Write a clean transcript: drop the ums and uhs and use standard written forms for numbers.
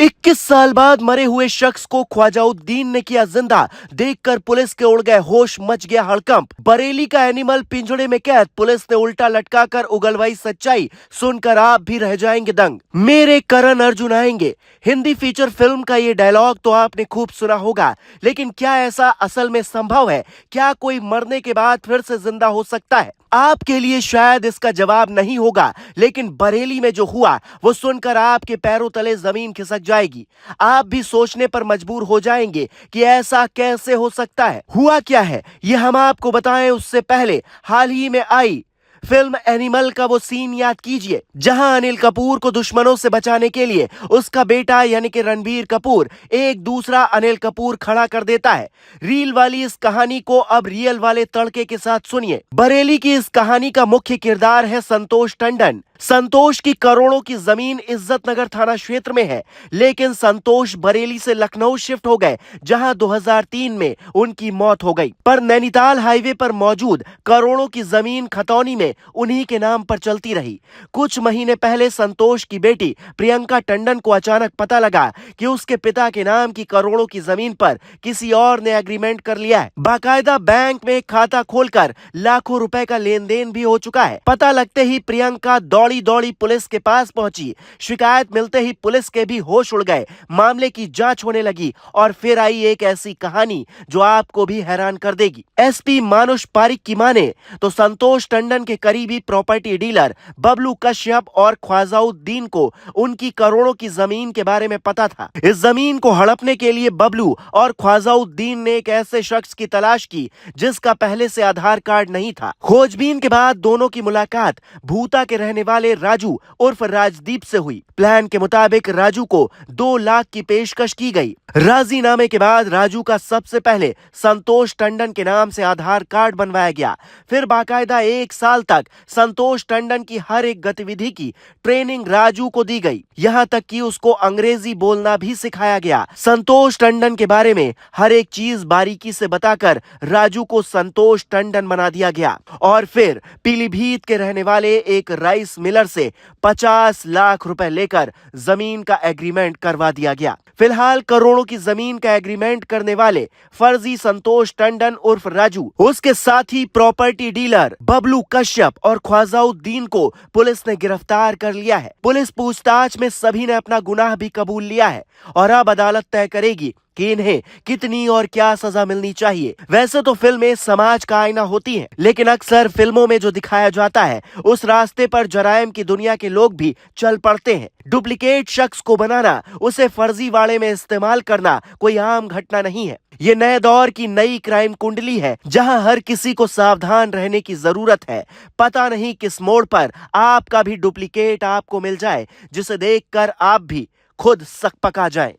21 साल बाद मरे हुए शख्स को ख्वाजाउद्दीन ने किया जिंदा। देखकर पुलिस के उड़ गए होश, मच गया हड़कंप। बरेली का एनिमल पिंजड़े में कैद, पुलिस ने उल्टा लटकाकर उगलवाई सच्चाई। सुनकर आप भी रह जाएंगे दंग। मेरे करण अर्जुन आएंगे। हिंदी फीचर फिल्म का ये डायलॉग तो आपने खूब सुना होगा, लेकिन क्या ऐसा असल में संभव है? क्या कोई मरने के बाद फिर से जिंदा हो सकता है? आपके लिए शायद इसका जवाब नहीं होगा, लेकिन बरेली में जो हुआ वो सुनकर आपके पैरों तले जमीन खिसक जाएगी। आप भी सोचने पर मजबूर हो जाएंगे कि ऐसा कैसे हो सकता है। हुआ क्या है ये हम आपको बताएं उससे पहले हाल ही में आई फिल्म एनिमल का वो सीन याद कीजिए, जहां अनिल कपूर को दुश्मनों से बचाने के लिए उसका बेटा यानी कि रणबीर कपूर एक दूसरा अनिल कपूर खड़ा कर देता है। रील वाली इस कहानी को अब रियल वाले तड़के के साथ सुनिए। बरेली की इस कहानी का मुख्य किरदार है संतोष टंडन। संतोष की करोड़ों की जमीन इज्जत नगर थाना क्षेत्र में है, लेकिन संतोष बरेली से लखनऊ शिफ्ट हो गए, जहां 2003 में उनकी मौत हो गई। पर नैनीताल हाईवे पर मौजूद करोड़ों की जमीन खतौनी में उन्हीं के नाम पर चलती रही। कुछ महीने पहले संतोष की बेटी प्रियंका टंडन को अचानक पता लगा कि उसके पिता के नाम की करोड़ों की जमीन पर किसी और ने एग्रीमेंट कर लिया है। बाकायदा बैंक में खाता खोलकर लाखों रुपए का लेन देन भी हो चुका है। पता लगते ही प्रियंका दौड़ी दौड़ी पुलिस के पास पहुंची। शिकायत मिलते ही पुलिस के भी होश उड़ गए। मामले की जांच होने लगी और फिर आई एक ऐसी कहानी जो आपको भी हैरान कर देगी। एसपी मानुष पारिक की माने तो संतोष टंडन के करीबी प्रॉपर्टी डीलर बबलू कश्यप और ख्वाजाउद्दीन को उनकी करोड़ों की जमीन के बारे में पता था। इस जमीन को हड़पने के लिए बबलू और ख्वाजाउद्दीन ने एक ऐसे शख्स की तलाश की जिसका पहले से आधार कार्ड नहीं था। खोजबीन के बाद दोनों की मुलाकात भूता के रहने वाले राजू उर्फ राजदीप से हुई। प्लान के मुताबिक राजू को 2 लाख की पेशकश की गई। राजीनामे के बाद राजू का सबसे पहले संतोष टंडन के नाम से आधार कार्ड बनवाया गया। फिर बाकायदा 1 साल तक संतोष टंडन की हर एक गतिविधि की ट्रेनिंग राजू को दी गई, यहाँ तक कि उसको अंग्रेजी बोलना भी सिखाया गया। संतोष टंडन के बारे में हर एक चीज बारीकी से बताकर राजू को संतोष टंडन बना दिया गया और फिर पीलीभीत के रहने वाले एक राइस मिलर से 50 लाख रुपए लेकर जमीन का एग्रीमेंट करवा दिया गया। फिलहाल करोड़ों की जमीन का एग्रीमेंट करने वाले फर्जी संतोष टंडन उर्फ राजू, उसके साथी प्रॉपर्टी डीलर बबलू कश्यप और ख्वाजाउद्दीन को पुलिस ने गिरफ्तार कर लिया है। पुलिस पूछताछ में सभी ने अपना गुनाह भी कबूल लिया है और अब अदालत तय करेगी कि इन्हें कितनी और क्या सजा मिलनी चाहिए। वैसे तो फिल्में समाज का आईना होती हैं, लेकिन अक्सर फिल्मों में जो दिखाया जाता है उस रास्ते पर जराइम की दुनिया के लोग भी चल पड़ते हैं। डुप्लीकेट शख्स को बनाना, उसे फर्जीवाड़े में इस्तेमाल करना कोई आम घटना नहीं है। ये नए दौर की नई क्राइम कुंडली है, जहां हर किसी को सावधान रहने की जरूरत है। पता नहीं किस मोड़ पर आपका भी डुप्लीकेट आपको मिल जाए, जिसे देखकर आप भी खुद सकपका जाएं।